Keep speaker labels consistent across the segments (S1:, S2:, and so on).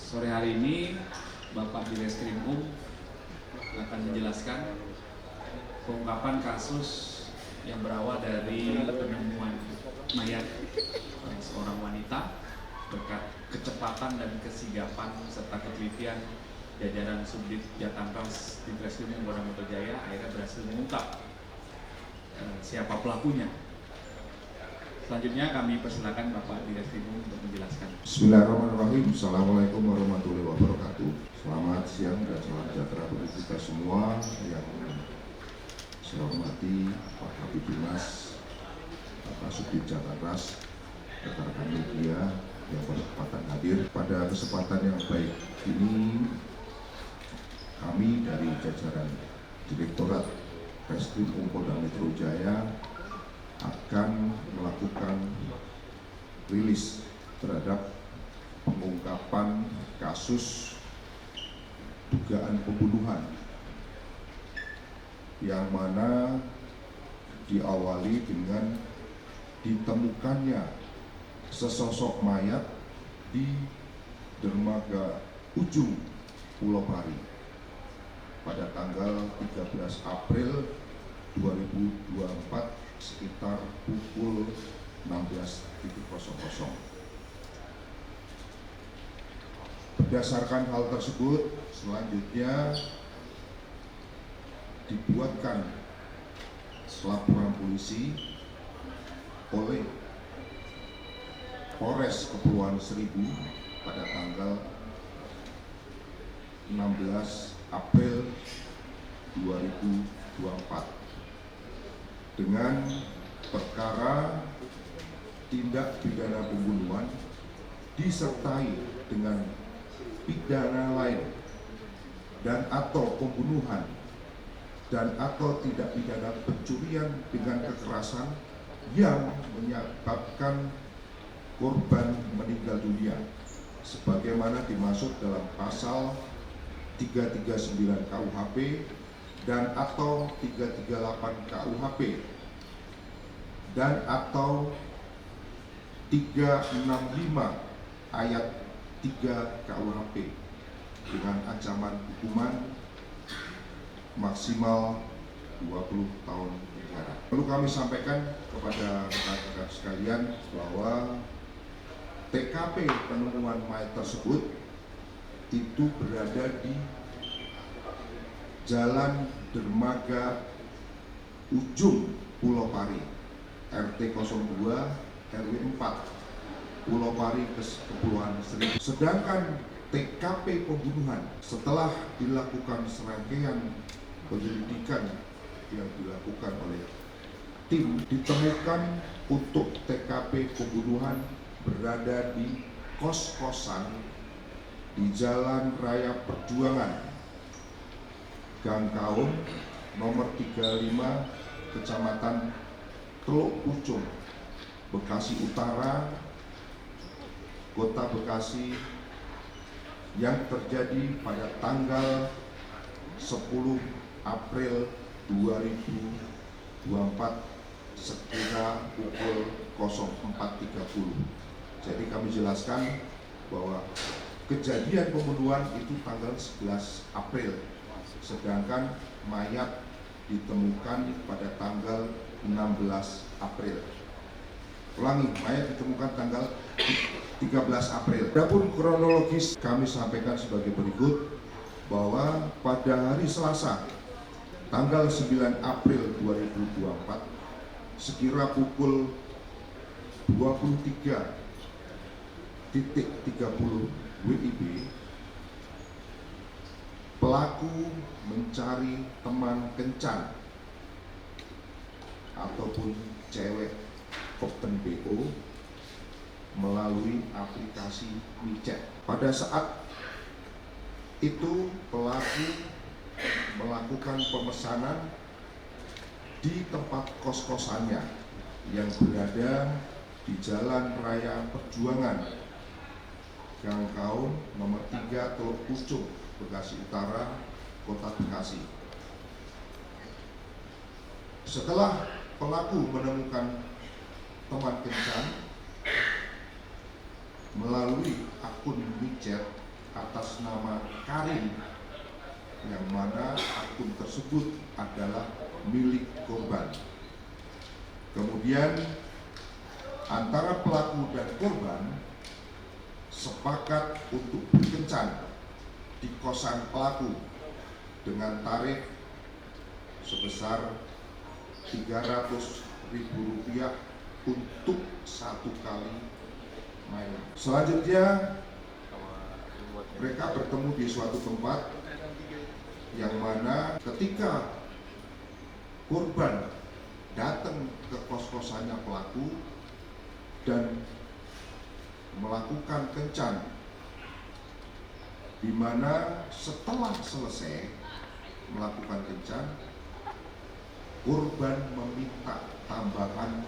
S1: Sore hari ini Bapak Direskrimum akan menjelaskan pengungkapan kasus yang berawal dari penemuan mayat seorang wanita berkat kecepatan dan kesigapan serta ketelitian jajaran Subdit Jatantras Direskrimum Polda Metro Jaya akhirnya berhasil mengungkap siapa pelakunya. Selanjutnya kami persilakan Bapak Direskrimum untuk menjelaskan.
S2: Bismillahirrahmanirrahim. Assalamualaikum warahmatullahi wabarakatuh. Selamat siang dan salam sejahtera bagi kita semua yang saya hormati Pak Kabitumas, Bapak Subdit Jatantras, rekan-rekan media yang berkesempatan hadir. Pada kesempatan yang baik ini, kami dari jajaran Direktorat Reskrimum Polda Metro Jaya akan melakukan rilis terhadap pengungkapan kasus dugaan pembunuhan yang mana diawali dengan ditemukannya sesosok mayat di dermaga ujung Pulau Pari pada tanggal 13 April 2024 sekitar pukul 16.00. Berdasarkan hal tersebut, selanjutnya dibuatkan laporan polisi oleh Polres Kepulauan Seribu pada tanggal 16 April 2024 dengan perkara tindak pidana pembunuhan disertai dengan pidana lain dan atau pembunuhan dan atau tindak pidana pencurian dengan kekerasan yang menyebabkan korban meninggal dunia sebagaimana dimaksud dalam pasal 339 KUHP dan atau 338 KUHP dan atau 365 ayat 3 KUHP dengan ancaman hukuman maksimal 20 tahun penjara. Perlu kami sampaikan kepada rekan-rekan sekalian bahwa TKP penemuan mayat tersebut itu berada di Jalan Dermaga Ujung Pulau Pari, RT 02 RW 4 Pulau Pari, Kepulauan Seribu. Sedangkan TKP pembunuhan setelah dilakukan serangkaian penyelidikan yang dilakukan oleh tim, ditemukan untuk TKP pembunuhan berada di kos-kosan di Jalan Raya Perjuangan Gang Kaum nomor 35 Kecamatan Teluk Pucung, Bekasi Utara, Kota Bekasi yang terjadi pada tanggal 10 April 2024 sekira pukul 04.30. Jadi kami jelaskan bahwa kejadian pembunuhan itu tanggal 11 April, sedangkan mayat ditemukan pada tanggal 16 April. Ulangi, mayat ditemukan tanggal 13 April. Adapun kronologis kami sampaikan sebagai berikut bahwa pada hari Selasa tanggal 9 April 2024 sekira pukul 23.30 WIB, pelaku mencari teman kencan ataupun cewek open BO melalui aplikasi micet. Pada saat itu pelaku melakukan pemesanan di tempat kos-kosannya yang berada di Jalan Raya Perjuangan Gang Kaum nomor 3 Teluk Pucung, Bekasi Utara, Kota Bekasi. Setelah pelaku menemukan teman kencan melalui akun micet atas nama Karim, yang mana akun tersebut adalah milik korban. Kemudian antara pelaku dan korban sepakat untuk berkencan di kosan pelaku dengan tarif sebesar Rp300.000 untuk satu kali main. Selanjutnya mereka bertemu di suatu tempat yang mana ketika korban datang ke kos-kosannya pelaku dan melakukan kencan, di mana setelah selesai melakukan kencan, korban meminta tambahan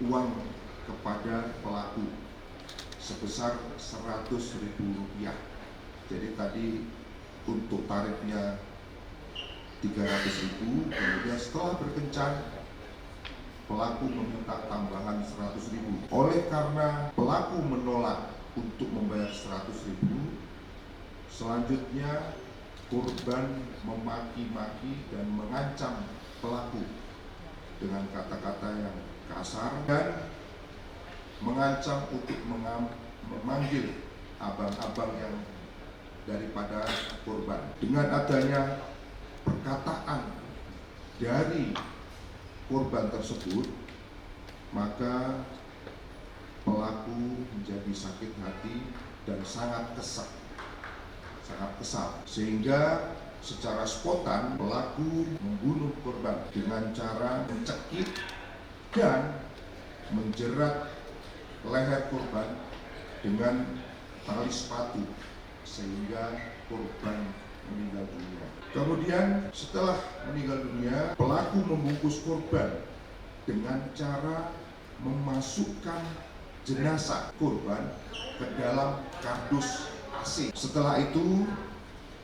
S2: uang kepada pelaku sebesar Rp100.000. Jadi tadi untuk tarifnya Rp300.000, kemudian setelah berkencan pelaku meminta tambahan Rp100.000. Oleh karena pelaku menolak untuk membayar Rp100.000, selanjutnya korban memaki-maki dan mengancam pelaku dengan kata-kata yang kasar dan mengancam untuk memanggil abang-abang yang daripada korban. Dengan adanya perkataan dari korban tersebut, maka pelaku menjadi sakit hati dan sangat kesal, sehingga secara spontan pelaku membunuh korban dengan cara mencekik dan menjerat leher korban dengan tali sepatu sehingga korban meninggal dunia. Kemudian setelah meninggal dunia, pelaku membungkus korban dengan cara memasukkan jenazah korban ke dalam kardus AC. Setelah itu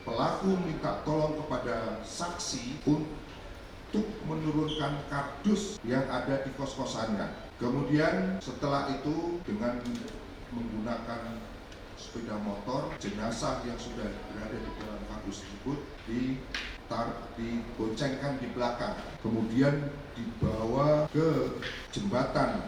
S2: pelaku minta tolong kepada saksi untuk menurunkan kardus yang ada di kos-kosannya. Kemudian setelah itu dengan menggunakan sepeda motor, jenazah yang sudah berada di dalam kardus tersebut diboncengkan di belakang, kemudian dibawa ke jembatan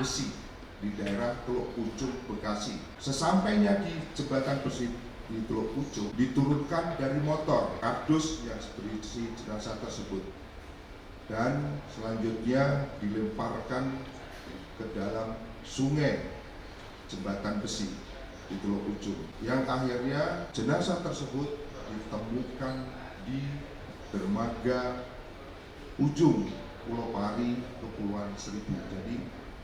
S2: besi di daerah Teluk Pucung, Bekasi. Sesampainya di jembatan besi di Teluk Pucung, diturunkan dari motor kardus yang berisi jenazah tersebut dan selanjutnya dilemparkan ke dalam sungai jembatan besi di Teluk Pucung, yang akhirnya jenazah tersebut ditemukan di dermaga ujung Pulau Pari, Kepulauan Seribu. Jadi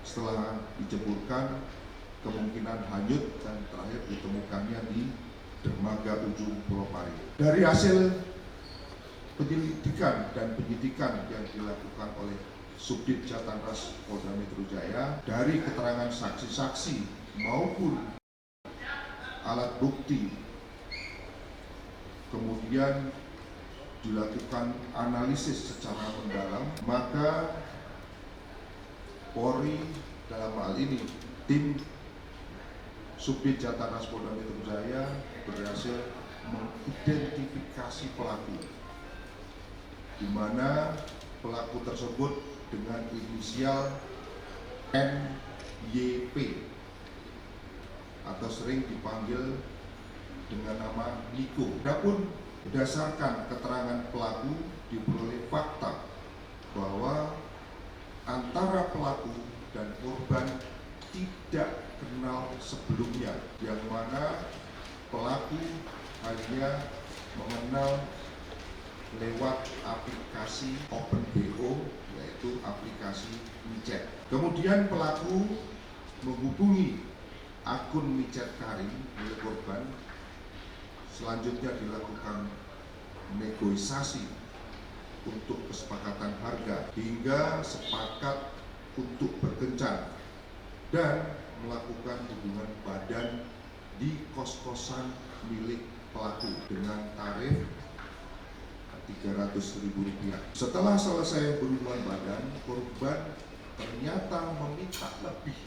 S2: setelah diceburkan kemungkinan hanyut dan terakhir ditemukannya di dermaga ujung Pulau Pari. Dari hasil penyelidikan dan penyidikan yang dilakukan oleh Subdit Jatanras Polda Metro Jaya, dari keterangan saksi-saksi maupun alat bukti, kemudian dilakukan analisis secara mendalam, maka Polri dalam hal ini tim Subdit Jatanras Polda Metro Jaya berhasil mengidentifikasi pelaku, di mana pelaku tersebut dengan inisial NYP atau sering dipanggil dengan nama Niko. Adapun berdasarkan keterangan pelaku diperoleh fakta bahwa antara pelaku dan korban tidak kenal sebelumnya, yang mana pelaku hanya mengenal lewat aplikasi OpenBO, yaitu aplikasi micet. Kemudian pelaku menghubungi akun micet Karim milik korban. Selanjutnya dilakukan negosiasi untuk kesepakatan harga hingga sepakat untuk berkencan dan melakukan hubungan badan di kos-kosan milik pelaku dengan tarif Rp300.000. Setelah selesai berhubungan badan, korban ternyata meminta lebih.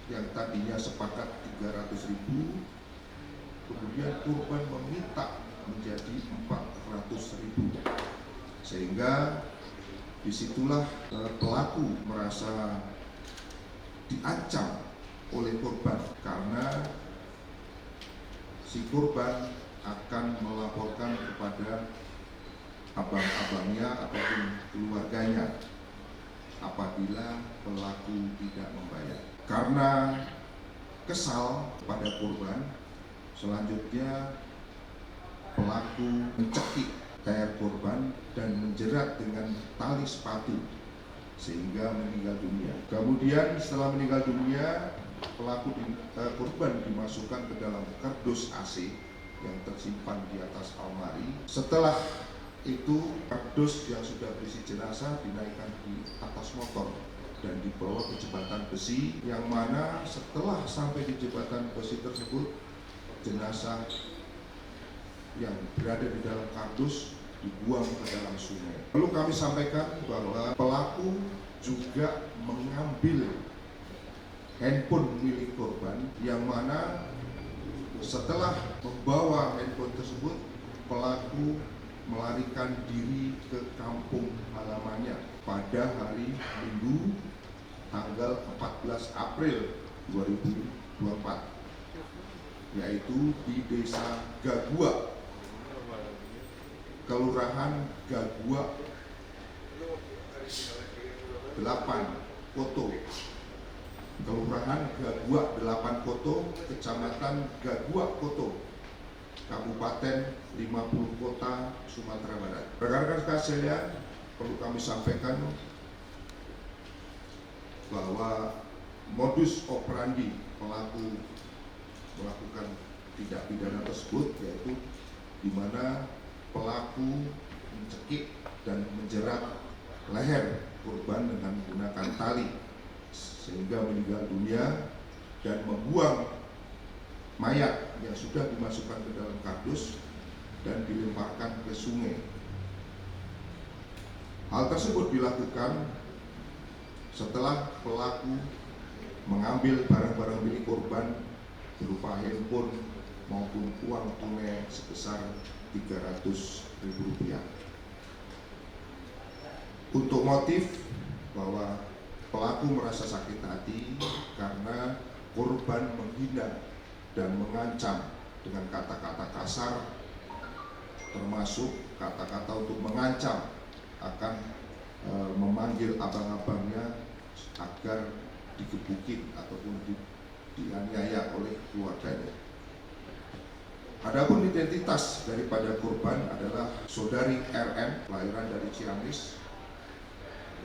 S2: Yang tadinya sepakat Rp300.000 kemudian korban meminta menjadi 400.000, sehingga disitulah pelaku merasa diancam oleh korban karena si korban akan melaporkan kepada abang-abangnya ataupun keluarganya apabila pelaku tidak membayar. Karena kesal pada korban, selanjutnya pelaku mencekik leher korban dan menjerat dengan tali sepatu sehingga meninggal dunia. Kemudian setelah meninggal dunia, korban dimasukkan ke dalam kardus AC yang tersimpan di atas almari. Setelah itu kardus yang sudah berisi jenazah dinaikkan di atas motor dan dibawa ke jembatan besi, yang mana setelah sampai di jembatan besi tersebut, jenazah yang berada di dalam kardus dibuang ke dalam sungai. Lalu kami sampaikan bahwa pelaku juga mengambil handphone milik korban, yang mana setelah membawa handphone tersebut, pelaku melarikan diri ke kampung halamannya pada hari Minggu tanggal 14 April 2024, yaitu di Desa Gagua, Kelurahan Gagua 8 Koto, Kelurahan Gagua 8 Koto, Kecamatan Gagua Koto, Kabupaten 50 Kota, Sumatera Barat. Rekan-rekan sekalian, perlu kami sampaikan bahwa modus operandi pelaku melakukan tindak pidana tersebut yaitu di mana pelaku mencekik dan menjerat leher korban dengan menggunakan tali sehingga meninggal dunia dan membuang mayat yang sudah dimasukkan ke dalam kardus dan dilemparkan ke sungai. Hal tersebut dilakukan setelah pelaku mengambil barang-barang milik korban berupa handphone maupun uang tunai sebesar Rp300.000. Untuk motif bahwa pelaku merasa sakit hati karena korban menghina dan mengancam dengan kata-kata kasar, termasuk kata-kata untuk mengancam akan memanggil abang-abangnya agar digebukin ataupun dianiaya oleh keluarganya. Adapun identitas daripada korban adalah saudari RM, kelahiran dari Ciamis,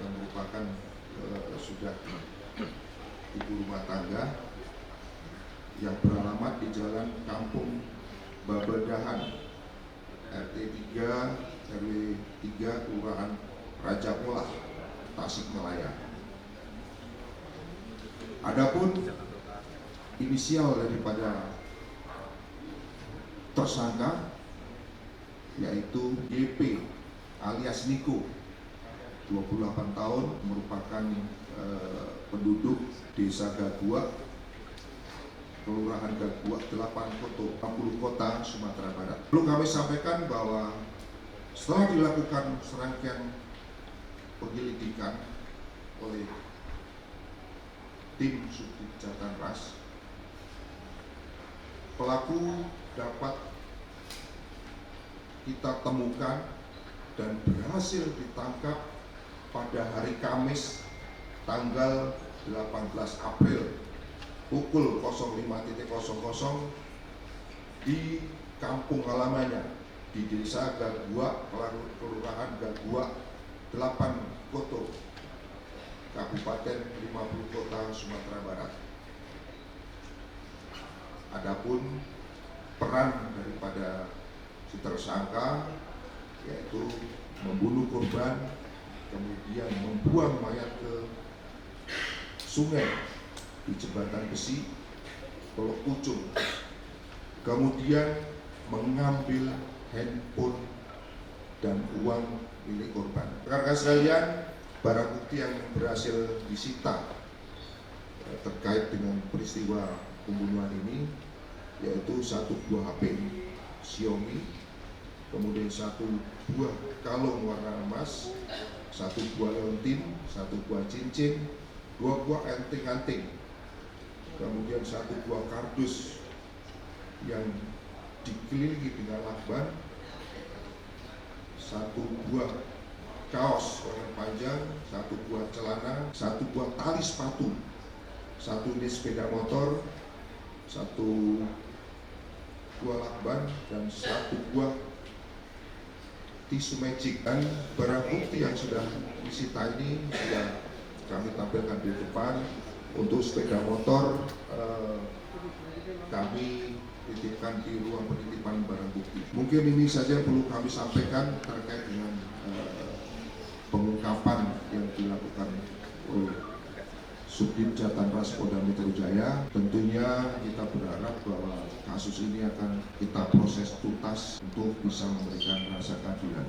S2: yang merupakan sudah ibu rumah tangga yang beralamat di Jalan Kampung Babedahan, RT 3 RW 3 Kelurahan Raja Polah, Tasikmalaya. Adapun inisial daripada tersangka yaitu YP alias Niko, 28 tahun, merupakan penduduk Desa Gagua, Kelurahan Gagua 8 Koto, 50 Kota, Sumatera Barat. Perlu kami sampaikan bahwa setelah dilakukan serangkaian penyelidikan oleh tim Subdit Jatanras, pelaku dapat kita temukan dan berhasil ditangkap pada hari Kamis tanggal 18 April pukul 05.00 di kampung halamannya di Desa Gagua, Kelurahan Gagua 8 Koto, Kabupaten 50 Kota, Sumatera Barat. Adapun peran daripada si tersangka yaitu membunuh korban, kemudian membuang mayat ke sungai di jembatan besi Teluk Pucung, kemudian mengambil handphone dan uang milik korban. Rekan-rekan sekalian, barang bukti yang berhasil disita terkait dengan peristiwa pembunuhan ini yaitu 1 buah HP Xiaomi, kemudian 1 buah kalung warna emas, 1 buah leontin, 1 buah cincin, 2 buah anting-anting, kemudian 1 buah kardus yang dikelilingi dengan lakban, 1 buah kaos lengan panjang, 1 buah celana, 1 buah tali sepatu, 1 unit sepeda motor, 1 buah lakban, dan 1 buah tisu magic. Dan barang bukti yang sudah disita ini sudah kami tampilkan di depan. Untuk sepeda motor kami titipkan di ruang penitipan barang bukti. Mungkin ini saja perlu kami sampaikan terkait dengan pengungkapan yang dilakukan oleh Subdit Jatanras Polda Metro Jaya. Tentunya kita berharap bahwa kasus ini akan kita proses tuntas untuk bisa memberikan rasa keadilan.